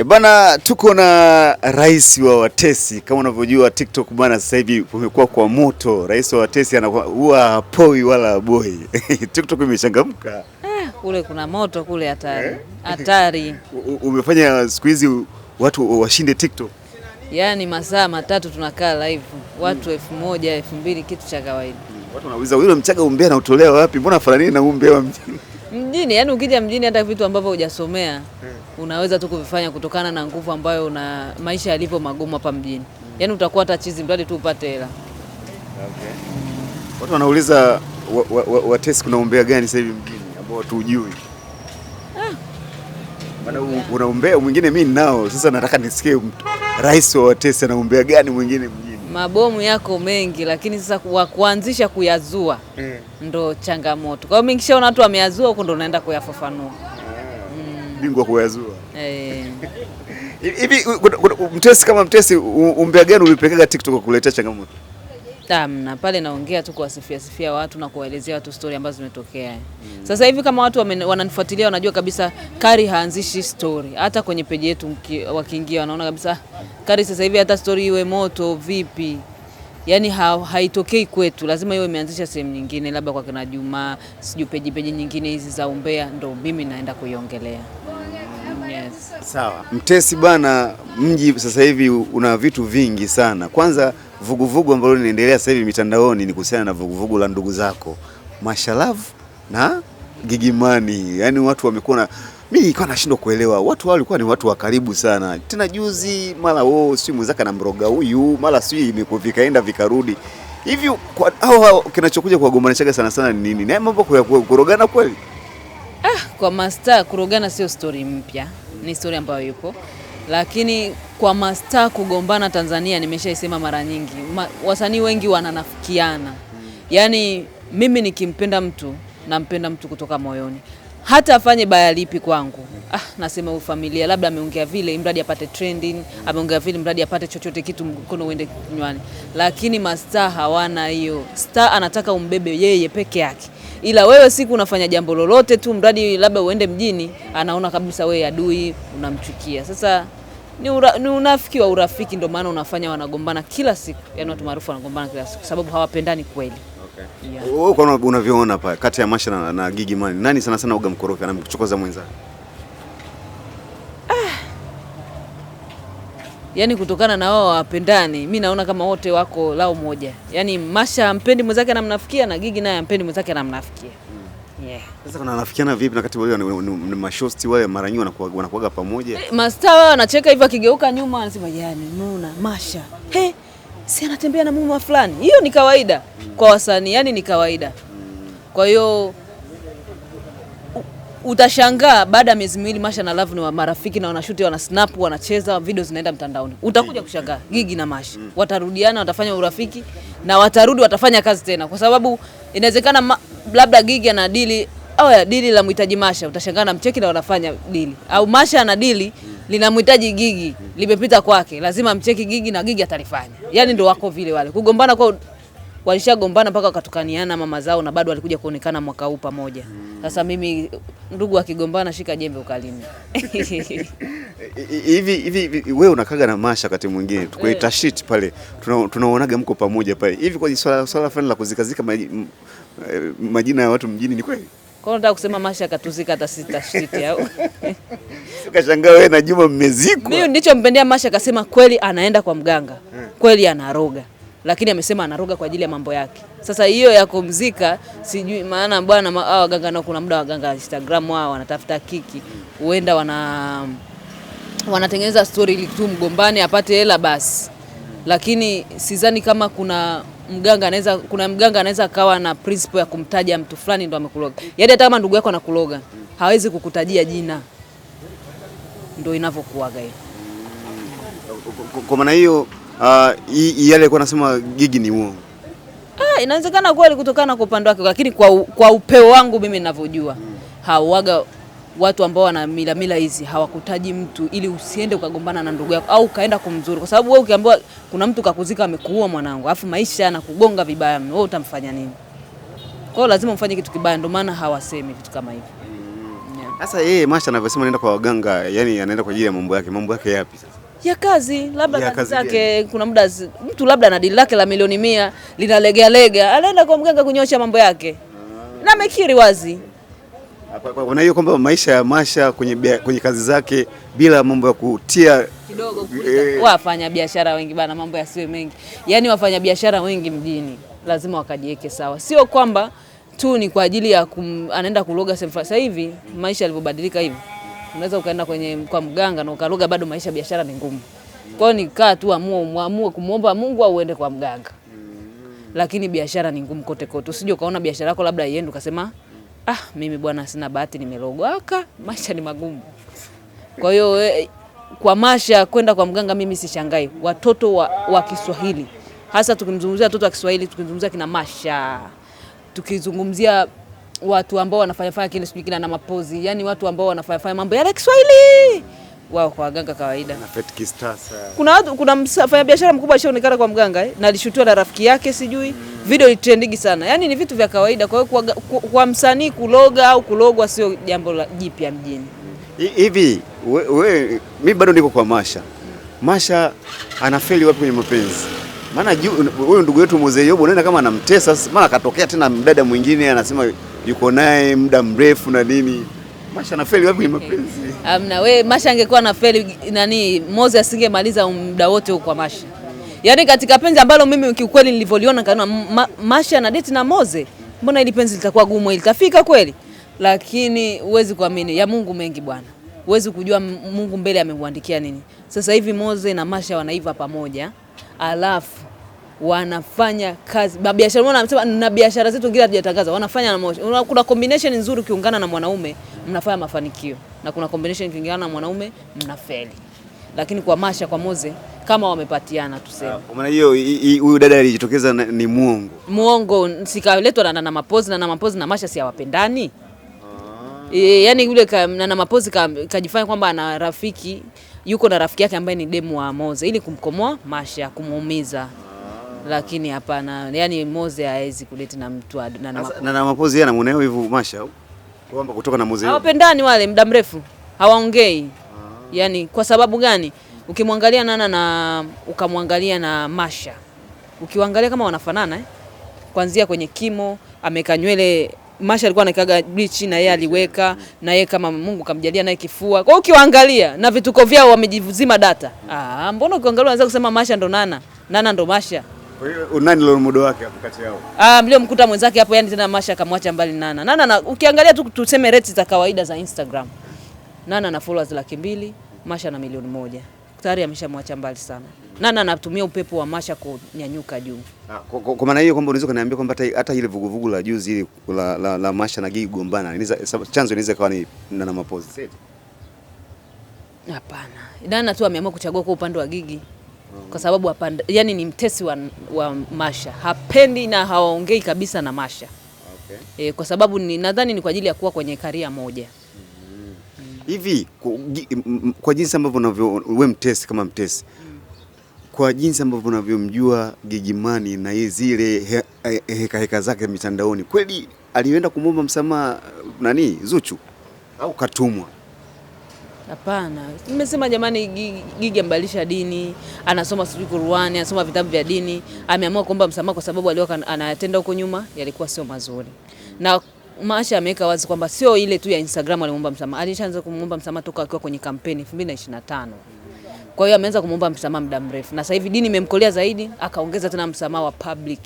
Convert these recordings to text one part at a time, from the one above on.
Bana, tuko na rais wa Watesi. Kama unavyojua TikTok bana, sasa hivi kumekuwa kwa moto. Rais wa Watesi anakuwa hapoi wala aboi. TikTok imechangamka. Kule kuna moto kule, hatari. Hatari. Umefanya siku hizi watu washinde TikTok. Yaani masaa matatu tunakaa live. Watu 1000, 2000 kitu cha kawaida. Watu wanauliza yule Mchaga umbea na utolea wapi? Mbona fanani na umbea wa mjini? Mjini, yani ukija mjini hata vitu ambavyo hujasomea unaweza tu kuvifanya kutokana na nguvu ambayo una maisha yalivyo magumu hapa mjini. Yaani utakuwa hata chizi mradi tu upate hela. Okay. Watu wanauliza Watesi kuna umbea gani sasa hivi mjini ambao watu hujui? Maana una umbea mwingine mimi ninao. Sasa nataka nisikie rais wa Watesi ana umbea gani mwingine mjini? Mabomu yako mengi, lakini sasa kuanzisha kuyazua ndo changamoto. Kwa hiyo mimi nikishaona watu wameyazua huko ndo naenda kuyafafanua. Bingwa kuyazua. Hivi Mtesi kama Mtesi, umbea gani ulipeleka TikTok kuletea changamoto? Na pale naongea tu kuwasifia watu na kuwaelezea watu story ambazo zimetokea. Sasa hivi kama watu wananifuatilia wanajua kabisa Kari haanzishi story. Hata kwenye page yetu wakiingia wanaona kabisa Kari sasa hivi hata story iwe moto vipi. Yaani haitokei kwetu, lazima iwe imeanzisha sehemu nyingine, labda kwa kina Juma, siju page nyingine hizi za umbea ndo mimi naenda kuiongelea. Yes. Sawa. Mtesi bana, mji sasa hivi una vitu vingi sana. Kwanza vuguvugu ambalo linaendelea sasa hivi mitandaoni ni kuhusiana na vuguvugu la ndugu zako Mashalavu na Gigimani. Yaani watu wamekuwa na mimi nilikuwa nashindwa kuelewa. Watu wao walikuwa ni watu wa karibu sana. Tena juzi mara si mwenzaka na mroga huyu, mara si vikaenda vikarudi. Hivi hao kinachokuja kuwagombanisha sana sana ni nini? Na mambo kurogana kweli? Kwa mastaa kurogana sio story mpya. Ni story ambayo yupo. Lakini kwa mastaa kugombana Tanzania nimeshaisema mara nyingi. Wasanii wengi wananafikiana. Yaani mimi nikimpenda mtu nampenda mtu kutoka moyoni. Hata afanye baya lipi kwangu. Nasema familia labda ameongea vile mradi apate trending, ameongea vile mradi apate chochote kitu mkono uende kinywani. Lakini mastaa hawana hiyo. Star anataka umbebe yeye peke yake. Ila wewe siku unafanya jambo lolote tu mradi labda uende mjini, anaona kabisa wewe adui, unamchukia. Sasa ni unafiki wa urafiki, ndio maana unafanya wanagombana kila siku. Yaani watu maarufu wanagombana kila siku sababu hawapendani kweli. Okay. Wewe kwa unavyoona hapa kati ya Masha na Gigimani, nani sana sana uga mkorofi anamchokoza mwenzake? Yaani kutokana na wao wapendani, mimi naona kama wote wako lao moja. Yaani Masha ampendi mwenzake anamnafikia na Gigi naye ampendi mwenzake anamnafikia. Sasa kuna anafikiana vipi na kati wale ni mashosti wale mara nyingi wanakuaga pamoja? Mastaa wao wanacheka hivyo akigeuka nyuma anasema yani unaona Masha. Si anatembea na mume fulani. Hiyo ni kawaida kwa wasanii, yani ni kawaida. Kwa hiyo utashangaa baada ya miezi miwili Masha na Love ni marafiki na wanashuti, wanasnap, wanacheza, video zinaenda mtandaoni. Utakuja kushangaa Gigi na Masha watarudiana, watafanya urafiki na watarudi watafanya kazi tena, kwa sababu inawezekana labda Gigi ana dili la mhitaji Masha, utashangaa na mcheki na wanafanya dili, au Masha ana dili linamhitaji Gigi limepita kwake, lazima mcheki Gigi na Gigi atalifanya. Yaani ndio wako vile wale kugombana kwa walishagombana mpaka wakatukaniana mama zao na bado walikuja kuonekana mwaka huu pamoja. Sasa mimi ndugu akigombana shika jembe ukalime. Hivi wewe unakaga na Masha wakati mwingine tukaita shit pale tunaonaga mko pamoja pale. Hivi kwa swala fulani la kuzikazika majina ya watu mjini ni kweli? Kwa nini nataka kusema Masha katuzika hata sita shit au? Sikashangaa wewe na Juma mmezikwa. Mimi ndicho mpendea Masha, akasema kweli anaenda kwa mganga. Kweli anaroga. Lakini amesema anaroga kwa ajili ya mambo yake. Sasa hiyo ya kumzika sijui, maana bwana hao waganga nao kuna muda waganga Instagram wao wanatafuta kiki. Huenda wanatengeneza story ili tu mgombane apate hela basi. Lakini sidhani kama kuna mganga anaweza kawa na principle ya kumtaja mtu fulani ndo amekuloga. Yaani hata kama ndugu yako anakuloga, hawezi kukutajia jina. Ndio inavyokuaga hiyo. Kwa maana hiyo yale alikuwa anasema Gigi ni uongo. Inawezekana kweli kutokana kwa upande wake, lakini kwa upeo wangu mimi ninavyojua hawaga watu ambao wana mila hizi hawakutaji mtu ili usiende ukagombana na ndugu yako au kaenda kumzuru, kwa sababu wewe ukiambiwa kuna mtu kakuzika amekuua mwanangu alafu maisha yanakugonga vibaya, wewe utamfanya nini? Kwa hiyo lazima ufanye kitu kibaya, ndio maana hawasemi vitu kama hivi. Sasa yeye Masha anavyosema anaenda kwa waganga, yani anaenda kwa ajili ya mambo yake. Mambo yake yapi sasa? Ya kazi, labda Ya kazi kazi zake. Kuna muda mtu labda na dili lake la milioni 100 linalegea lega, anaenda kwa mganga kunyosha mambo yake. Na amekiri wazi. Kuna hiyo kwamba maisha ya Masha kwenye kazi zake bila mambo ya kutia kidogo wafanya biashara wengi bana, mambo yasiwe mengi. Yaani wafanya biashara wengi mjini lazima wakajiweke sawa. Sio kwamba tu ni kwa ajili ya anaenda kuloga sehemu. Sasa hivi maisha yalivyobadilika hivi, unaweza ukaenda kwa mganga na ukaloga bado maisha biashara ni ngumu. Kwa hiyo nikaa tu amue kumuomba Mungu au uende kwa mganga. Lakini biashara ni ngumu kote kote. Usije ukaona biashara yako labda iende ukasema mimi bwana sina bahati nimelogwa. Maisha ni magumu. Kwa hiyo kwa Masha kwenda kwa mganga mimi sishangai. Watoto wa Kiswahili, hasa tukimzungumzia watoto wa Kiswahili, tukizungumzia kina Masha, tukizungumzia watu ambao wanafanya kile sijui kina na mapozi, yani watu ambao wanafanya mambo ya Kiswahili, wao kwa waganga kawaida. Na Pet Kistasa. Kuna mfanya biashara mkubwa alishaonekana kwa mganga na alishutiwa na rafiki yake sijui. Video ilitrending sana. Yaani ni vitu vya kawaida. Kwa hiyo kwa msanii kuloga au kulogwa sio jambo la jipya mjini. Hivi mimi bado niko kwa Masha. Masha anafeli wapi kwenye mapenzi? Maana huyo ndugu yetu Mzee Yobo unaona kama anamtesa, maana katokea tena mdada mwingine anasema yuko naye muda mrefu na nini. Masha anafeli wapi kwenye mapenzi? Amna Masha angekuwa anafeli Moze asingemaliza muda wote huko kwa Masha. Yaani katika penzi ambalo mimi kiukweli nilivyoliona kana Masha na date na Moze, mbona ili penzi litakuwa gumu, litafika kweli? Lakini huwezi kuamini, ya Mungu mengi bwana. Huwezi kujua Mungu mbele amemwandikia nini. Sasa hivi Moze na Masha wanaiva pamoja, alafu wanafanya kazi biashara. Unaona anasema na biashara zetu ngine hatujatangaza, wanafanya na Moze. Kuna combination nzuri ukiungana na mwanaume mnafanya mafanikio, na kuna combination ukiungana na mwanaume mnafeli. Lakini kwa Masha kwa Moze kama wamepatiana tuseme. Kwa maana hiyo huyu dada alijitokeza ni muongo. Muongo sikaletwa na Mapozi na Masha si hawapendani. Yaani yule na Mapozi kajifanya kwamba ana rafiki, yuko na rafiki yake ambaye ni demu wa Moze ili kumkomoa Masha, kumuumiza. Lakini hapana, yani Moze haezi kuleta na mtu na Mapozi yeye anamuonea hivyo Masha au kwamba kutoka na Moze. Hawapendani wale muda mrefu. Hawaongei. Yaani kwa sababu gani? Ukimwangalia Nana na ukamwangalia na Masha, ukiwaangalia kama wanafanana kuanzia kwenye kimo, ameka nywele. Masha alikuwa anakaga bleach na yeye aliweka, na yeye kama Mungu kamjalia naye kifua. Kwa hiyo ukiwaangalia na vituko vyao wamejivuzima data. Mbona ukiangalia unaweza kusema Masha ndo Nana ndo Masha. Kwa hiyo nani ndio muda wake hapo kati yao? Mlio mkuta mwenzake hapo, yani tena Masha akamwacha mbali Nana ukiangalia tu tuseme rates za kawaida za Instagram. Nana na followers 200,000, Masha na 1,000,000. Tayari ameshamwacha mbali sana. Nana anatumia upepo wa Masha kunyanyuka juu. Kwa maana hiyo kwamba unaweza kuniambia kwamba hata ile vuguvugu la juzi ile la Masha na Gigi gombana, chanzo inaweza kuwa ni Nana Mapozi. Hapana. Nana tu ameamua kuchagua kwa upande wa Gigi. Kwa sababu yani ni mtesi wa Masha. Hapendi na hawaongei kabisa na Masha. Okay. Kwa sababu nadhani ni kwa ajili ya kuwa kwenye karia moja. Hivi kwa jinsi ambavyo wewe mtesi kama mtesi, kwa jinsi ambavyo unavyomjua Gigy Money na zile heka zake mitandaoni, kweli alienda kumwomba msamaha Zuchu au katumwa? Hapana. Nimesema jamani, Gigy ambalisha dini, anasoma sijui Qur'ani, anasoma vitabu vya dini, ameamua kuomba msamaha kwa sababu alikuwa anatenda huko nyuma yalikuwa sio mazuri. Na Masha ameweka wazi kwamba sio ile tu ya Instagram alimuomba msamaha. Alishaanza kumuomba msamaha toka akiwa kwenye kampeni 2025. Kwa hiyo ameanza kumuomba msamaha muda mrefu. Na sasa hivi dini imemkolea zaidi, akaongeza tena msamaha wa public.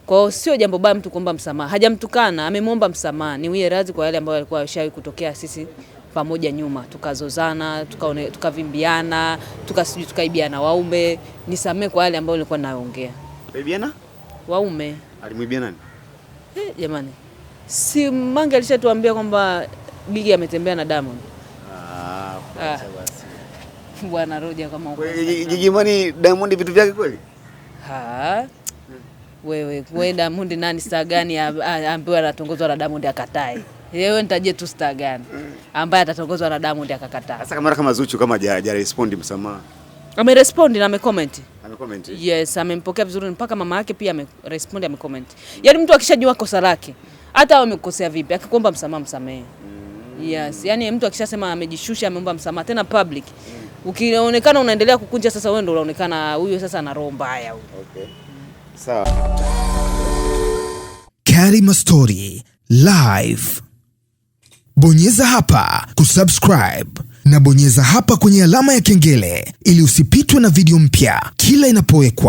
Kwa hiyo sio jambo baya mtu kuomba msamaha. Hajamtukana, amemuomba msamaha. Ni wiye radhi kwa yale ambayo alikuwa yashawahi kutokea sisi pamoja nyuma. Tukazozana, tukavimbiana, tukaibiana waume. Nisamee kwa yale ambayo nilikuwa naongea. Kaibiana? Waume. Alimwibia nani? Jamani. Si Mange alishatuambia kwamba Gigy ametembea na Diamond. Bwana Roja kama uko. Gigy Money Diamond vitu vyake kweli? Wewe Diamond nani star gani ambaye anatongozwa na Diamond akatae? Wewe nitaje tu star gani ambaye atatongozwa na Diamond akakataa? Sasa kama Zuchu kama haja respond msamaha. Amerespond na amecomment. Amecomment? Yes, amempokea vizuri, mpaka mama yake pia amerespond, amecomment. Yaani mtu akishajua kosa lake, hata amekosea vipi, akikuomba msamaha msamehe. Yes, yani mtu akishasema amejishusha, ameomba msamaha tena public. Ukionekana unaendelea kukunja, sasa wewe ndio unaonekana huyo sasa ana roho mbaya huyo. Okay. Sawa. Karima Story Live. Bonyeza hapa kusubscribe na bonyeza hapa kwenye alama ya kengele ili usipitwe na video mpya kila inapowekwa.